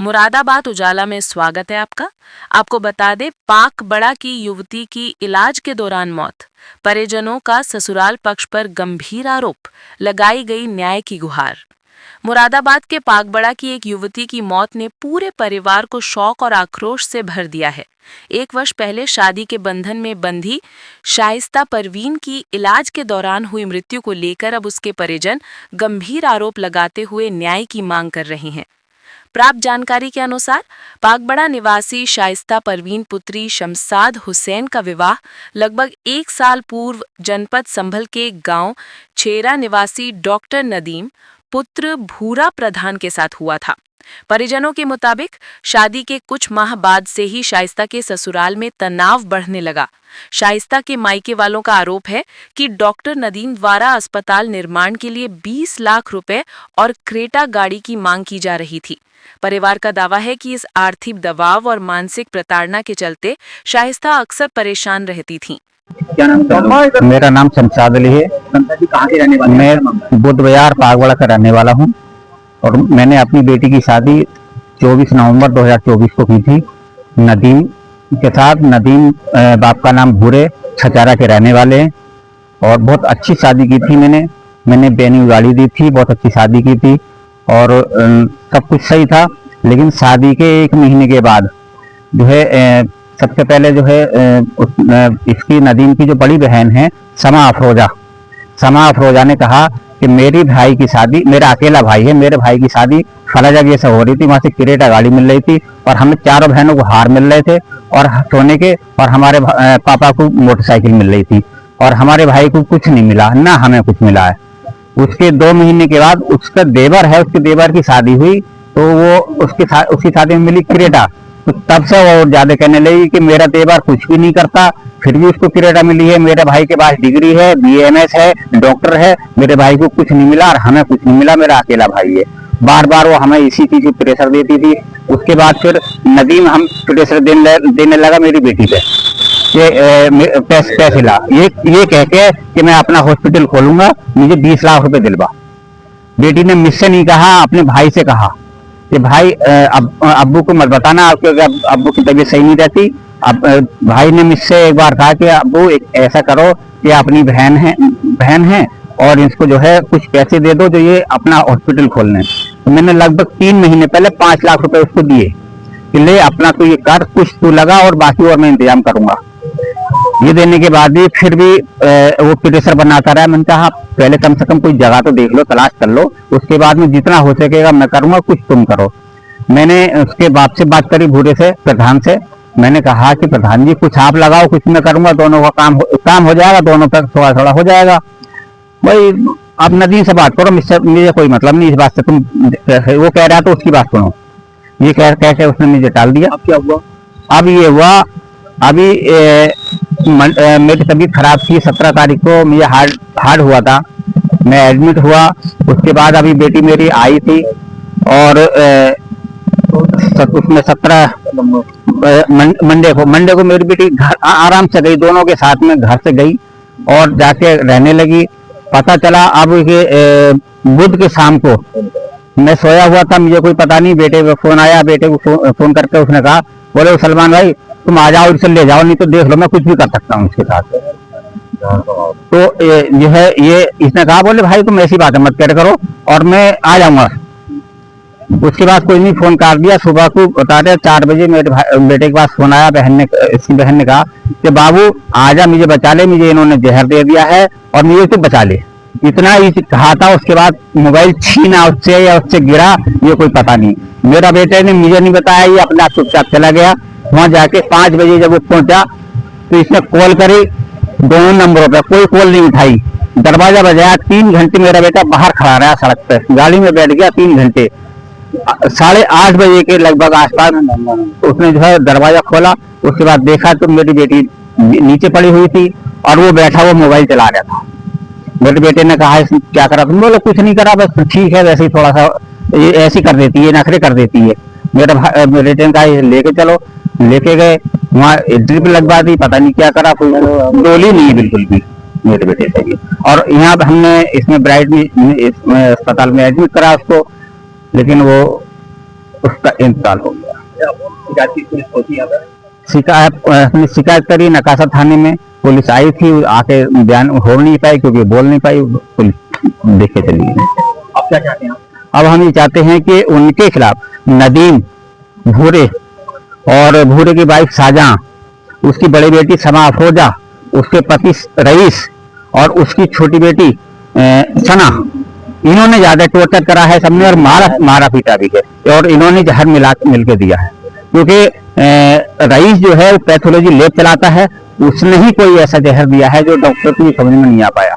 मुरादाबाद उजाला में स्वागत है आपका। आपको बता दे, पाक बड़ा की युवती की इलाज के दौरान मौत, परिजनों का ससुराल पक्ष पर गंभीर आरोप, लगाई गई न्याय की गुहार। मुरादाबाद के पाकबड़ा की एक युवती की मौत ने पूरे परिवार को शौक और आक्रोश से भर दिया है। 1 वर्ष पहले शादी के बंधन में बंधी शाइस्ता परवीन की इलाज के दौरान हुई मृत्यु को लेकर अब उसके परिजन गंभीर आरोप लगाते हुए न्याय की मांग कर रहे हैं। प्राप्त जानकारी के अनुसार पाकबड़ा निवासी शाइस्ता परवीन पुत्री शमसाद हुसैन का विवाह लगभग 1 साल पूर्व जनपद संभल के गांव छेरा निवासी डॉक्टर नदीम पुत्र भूरा प्रधान के साथ हुआ था। परिजनों के मुताबिक शादी के कुछ माह बाद से ही शाइस्ता के ससुराल में तनाव बढ़ने लगा। शाइस्ता के मायके वालों का आरोप है कि डॉक्टर नदीम द्वारा अस्पताल निर्माण के लिए 20 लाख रुपए और क्रेटा गाड़ी की मांग की जा रही थी। परिवार का दावा है कि इस आर्थिक दबाव और मानसिक प्रताड़ना के चलते शाइस्ता अक्सर परेशान रहती थीं। क्या नाम है? मेरा नाम शमसाद अली है। जी कहाँ के रहने वाले? मैं बुध बाजार पाकबड़ा का रहने वाला हूँ और मैंने अपनी बेटी की शादी 24 नवंबर 2024 को की थी नदीम के साथ। नदीम बाप का नाम भूरे छचारा के रहने वाले हैं और बहुत अच्छी शादी की थी। मैंने बेनी गाड़ी दी थी, बहुत अच्छी शादी की थी और सब कुछ सही था। लेकिन शादी के 1 महीने के बाद जो है सबसे पहले जो है इसकी नदीम की जो बड़ी बहन है समा अफरोजा ने कहा कि मेरी भाई की शादी, मेरा अकेला भाई है, मेरे भाई की शादी फला जगह से हो रही थी, वहां से क्रेटा गाड़ी मिल रही थी और हमें चारों बहनों को हार मिल रहे थे और सोने के, और हमारे पापा को मोटरसाइकिल मिल रही थी और हमारे भाई को कुछ नहीं मिला, ना हमें कुछ मिला है। उसके 2 महीने के बाद उसका देवर है, उसके देवर की शादी हुई तो वो उसकी शादी में मिली क्रेटा। तो तब से वो ज्यादा कहने लगी कि मेरा देवर कुछ भी नहीं करता, फिर भी उसको क्रेटा मिली है, मेरे भाई के पास डिग्री है, BAMS है, डॉक्टर है, मेरे भाई को कुछ नहीं मिला और हमें कुछ नहीं मिला, मेरा अकेला भाई है। बार बार वो हमें इसी चीज की प्रेशर देती थी। उसके बाद फिर नदीम हम प्रेशर देने लगा मेरी बेटी पे कि पैसे ला, ये कह के कि मैं अपना हॉस्पिटल खोलूंगा, मुझे 20 लाख रुपए दिलवा। बेटी ने मुझसे नहीं कहा, अपने भाई से कहा कि भाई अब्बू को मत बताना, क्योंकि अब्बू की तबीयत सही नहीं रहती। अब भाई ने मुझसे एक बार कहा कि अब्बू ऐसा करो कि अपनी बहन है और इसको जो है कुछ पैसे दे दो जो ये अपना हॉस्पिटल खोलने। तो मैंने लगभग 3 महीने पहले 5 लाख रुपए उसको दिए कि ले अपना तू ये कर, कुछ तू लगा और बाकी और मैं इंतजाम करूंगा। ये देने के बाद भी फिर भी वो प्रेशर बनाता रहा। मैंने कहा पहले कम से कम कोई जगह तो देख लो, तलाश कर लो, उसके बाद में जितना हो सकेगा मैं करूंगा, कुछ तुम करो। मैंने उसके बाप से बात करी, भूरे से, प्रधान से। मैंने कहा कि प्रधान जी कुछ आप लगाओ, कुछ मैं करूंगा, दोनों का काम हो जाएगा, दोनों पर थोड़ा थोड़ा हो जाएगा। भाई आप नदीम से बात करो, मुझे कोई मतलब नहीं इस बात से, तुम वो कह रहा तो उसकी बात सुनो। ये कह के उसने मुझे टाल दिया। अब क्या हुआ? अब ये हुआ, अभी मेरी तबीयत खराब थी, 17 तारीख को मुझे हार्ड हुआ था, मैं एडमिट हुआ। उसके बाद अभी बेटी मेरी आई थी और उसमें 17 मंडे को मेरी बेटी घर आराम से गई, दोनों के साथ में घर से गई और जाके रहने लगी। पता चला अब बुध के शाम को मैं सोया हुआ था, मुझे कोई पता नहीं, बेटे को फोन आया, बेटे को फोन करके उसने कहा, बोले सलमान भाई तुम आ जाओ, इसे ले जाओ, नहीं तो देख लो मैं कुछ भी कर सकता हूँ उसके साथ। तो जो है ये इसने कहा, बोले भाई तुम ऐसी बातें मत करो और मैं आ जाऊंगा। उसके बाद कोई नहीं, फोन काट दिया। सुबह को बता रहे 4 बजे मेरे बेटे के पास फोन आया, इसकी बहन ने कहा कि बाबू आजा, मुझे बचा ले, मुझे इन्होंने जहर दे दिया है और मुझे तो बचा ले। इतना ही कहा था। उसके बाद मोबाइल छीना उससे या उससे गिरा, ये कोई पता नहीं। मेरा बेटे ने मुझे नहीं बताया, ये अपने आप चुपचाप चला गया। वहां जाके 5 बजे जब वो पहुंचा तो इसने कॉल करी, दोनों नंबरों पे कोई कॉल नहीं उठाई। दरवाजा बजाया, 3 घंटे मेरा बेटा बाहर खड़ा रहा सड़क पे, गाड़ी में बैठ गया 3 घंटे। 8:30 बजे के लगभग आसपास उसने जो है दरवाजा खोला। उसके बाद देखा तो मेरी बेटी नीचे पड़ी हुई थी और वो बैठा वो मोबाइल चला रहा था। मेरे बेटे ने कहा क्या करा तुम? बोले कुछ नहीं करा, बस ठीक है, वैसे ही थोड़ा सा ये ऐसी कर देती है, नखरे कर देती है। मेरे बेटे ने कहा लेके चलो, लेके गए, वहाँ ड्रिप लगवा दी, पता नहीं क्या करा, कोई डोली नहीं बिल्कुल भी मेरे बेटे से भी। और यहाँ पे हमने इसमें ब्राइट में अस्पताल में एडमिट करा उसको, लेकिन वो उसका इंतकाल हो गया। शिकायत की पुलिस पहुंची यहाँ पर? हमने शिकायत करी नकासा थाने में, पुलिस आई थी, आके बयान हो नहीं पाई क्योंकि बोल नहीं पाई, पुलिस देखे चली गई। अब क्या चाहते हैं? अब हम ये चाहते हैं कि उनके खिलाफ नदीम भूरे और भूरे की वाइफ साजहां, उसकी बड़ी बेटी समा अफरोजा, उसके पति रईस और उसकी छोटी बेटी सना, इन्होंने ज्यादा टॉर्चर करा है सबने और मारा पीटा भी है, और इन्होंने जहर मिलके दिया है। क्योंकि रईस जो है वो पैथोलॉजी लैब चलाता है, उसने ही कोई ऐसा जहर दिया है जो डॉक्टर को समझ में नहीं आ पाया।